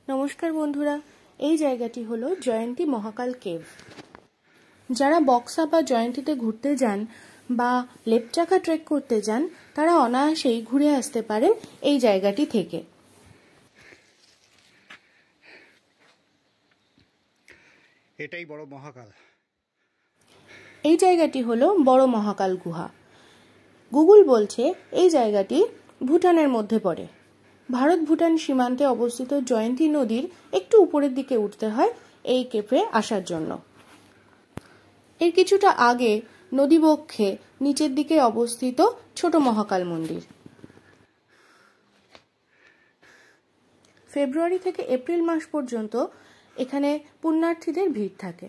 নমস্কার বন্ধুরা, এই জায়গাটি হলো জয়ন্তী মহাকাল কেভ। যারা বক্সা বা জয়ন্তীতে ঘুরতে যান বা লেপচাকা ট্রেক করতে যান তারা অনায়াসেই ঘুরে আসতে পারেন এই জায়গাটি থেকে। এটাই বড় মহাকাল। এই জায়গাটি হলো বড় মহাকাল গুহা। গুগল বলছে এই জায়গাটি ভুটানের মধ্যে পড়ে। ভারত ভুটান সীমান্তে অবস্থিত জয়ন্তী নদীর একটু উপরের দিকে উঠতে হয় এই কেভে আসার জন্য। এর কিছুটা আগে নদীবক্ষে নিচের দিকে অবস্থিত ছোট মহাকাল মন্দির। ফেব্রুয়ারি থেকে এপ্রিল মাস পর্যন্ত এখানে পুণ্যার্থীদের ভিড় থাকে।